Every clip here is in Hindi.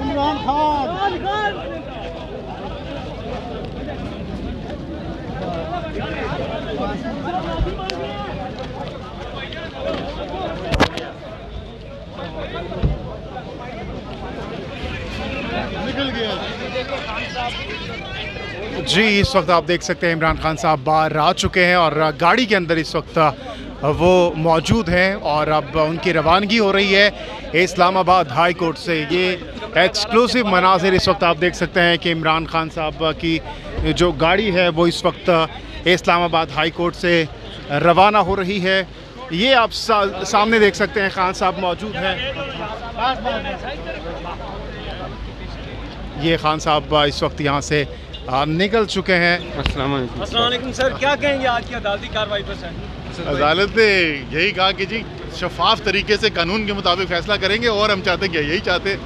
इमरान खान निकल गया जी। इस वक्त आप देख सकते हैं इमरान खान साहब बाहर आ चुके हैं और गाड़ी के अंदर इस वक्त वो मौजूद हैं और अब उनकी रवानगी हो रही है इस्लामाबाद हाई कोर्ट से। ये एक्सक्लूसिव मनाजिर इस वक्त आप देख सकते हैं कि इमरान खान साहब की जो गाड़ी है वो इस वक्त इस्लामाबाद हाई कोर्ट से रवाना हो रही है। ये आप सामने देख सकते हैं खान साहब मौजूद हैं। ये खान साहब इस वक्त यहाँ से निकल चुके हैं। अस्सलाम वालेकुम सर, क्या कहेंगे आज की अदालती कार्रवाई पर सर? अदालत ने यही कहा कि जी शफाफ तरीके से कानून के मुताबिक फैसला करेंगे और हम चाहते क्या यही चाहते।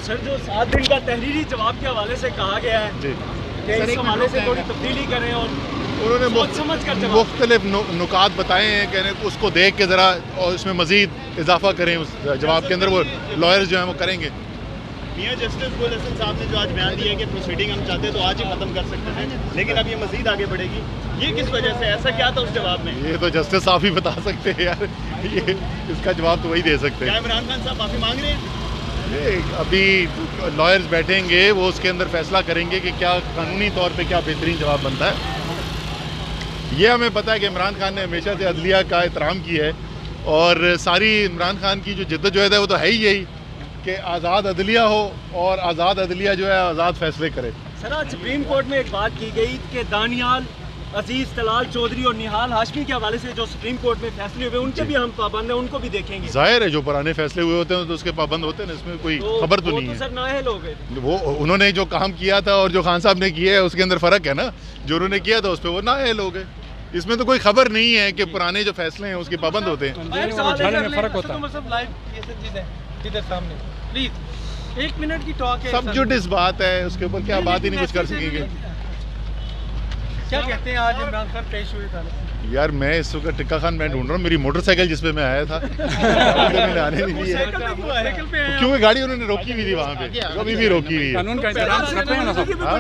सर जो 7 दिन का तहरीरी जवाब के हवाले से कहा गया है जी कि इस हवाले से थोड़ी तब्दीली करें और उन्होंने सोच समझ कर जवाब मुख्तलिफ नुकात बताए हैं, कहने उसको देख के ज़रा और इसमें मज़ीद इजाफा करें उस जवाब के अंदर। वो लॉयर्स जो हैं वो करेंगे। मियां जस्टिस गुल हसन साहब ने जो आज बयान दिया कि प्रोसीडिंग हम चाहते तो आज ही खत्म कर सकते हैं, लेकिन अब ये मजीद आगे बढ़ेगी, ये किस वजह से? ऐसा क्या था उस जवाब में? ये तो जस्टिस साहब ही बता सकते हैं यार, ये इसका जवाब तो वही दे सकते क्या हैं। इमरान खान साहब माफी मांग रहे हैं? ये अभी लॉयर्स बैठेंगे, वो उसके अंदर फैसला करेंगे कि क्या कानूनी तौर पे क्या बेहतरीन जवाब बनता है। ये हमें पता है कि इमरान खान ने हमेशा से अदलिया का एहतराम किया है और सारी इमरान खान की जो जद्दोजहद है वो तो है ही यही कि आज़ाद अदलिया हो और आज़ाद अदलिया जो है आज़ाद फैसले करे। सर आज सुप्रीम कोर्ट में एक बात की गई कि दानियाल अजीज, तलाल चौधरी और निहाल हाशमी के हवाले से जो सुप्रीम कोर्ट में फैसले हुए उनके भी हम पाबंद हैं, उनको भी देखेंगे। जाहिर है जो पुराने फैसले हुए होते हैं तो उसके पाबंद होते हैं, इसमें कोई खबर तो नहीं है। सर नाअहल हो गए, वो उन्होंने जो काम किया था और जो खान साहब ने किया है उसके अंदर फ़र्क है ना। जो उन्होंने किया था उस पर वो नाअहल हो गए। इसमें तो कोई खबर नहीं है कि पुराने जो फैसले हैं उसके पाबंद होते हैं। फर्क होता है। प्लीज 1 मिनट की टॉक है। सब जुडिस बात है, उसके ऊपर क्या बात ही नहीं कुछ कर सकेंगे। क्या कहते हैं आज इमरान खान पेश हुए था? यार मैं इस वक्त टिक्का खान मैं ढूंढ रहा हूँ, मेरी मोटरसाइकिल जिस पे मैं आया था मैंने आने नहीं दिया क्योंकि गाड़ी उन्होंने रोकी हुई थी वहाँ पे, अभी भी रोकी हुई है। कानून का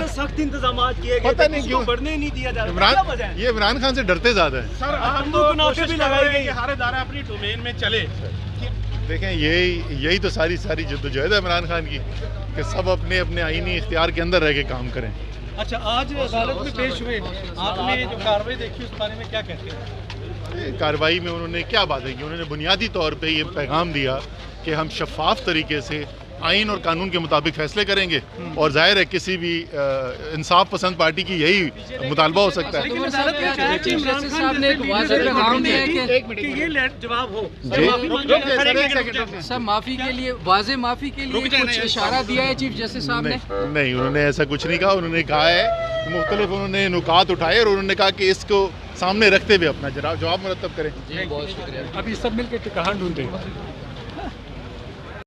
सख्त इंतजाम किए गए, पता नहीं क्यों बढ़ने नहीं दिया जा रहा। ये इमरान खान से डरते ज्यादा है। भी लगाई गई, हर इदारा अपनी डोमेन में चले। देखें यही तो सारी जद्दोजहद है इमरान खान की कि सब अपने अपने आईनी इख्तियार के अंदर रह के काम करें। अच्छा आज अदालत में पेश हुए, आपने जो कार्रवाई देखी उस बारे में क्या कहते हैं? कार्रवाई में उन्होंने क्या बातें की? उन्होंने बुनियादी तौर पे ये पैगाम दिया कि हम शफाफ तरीके से आइन और कानून के मुताबिक फैसले करेंगे और जाहिर है किसी भी इंसाफ पसंद पार्टी की यही मुतालबा हो सकता है। सर माफी के लिए वाज़े माफी के लिए कुछ इशारा दिया है चीफ जस्टिस साहब ने? नहीं, उन्होंने ऐसा कुछ नहीं कहा। उन्होंने कहा है मुख्तलिफ उन्होंने नुकात उठाए और उन्होंने कहा कि इसको सामने रखते हुए अपना जवाब मुरतब करें। बहुत शुक्रिया। अभी सब मिलकर कहाँ ढूंढते हैं?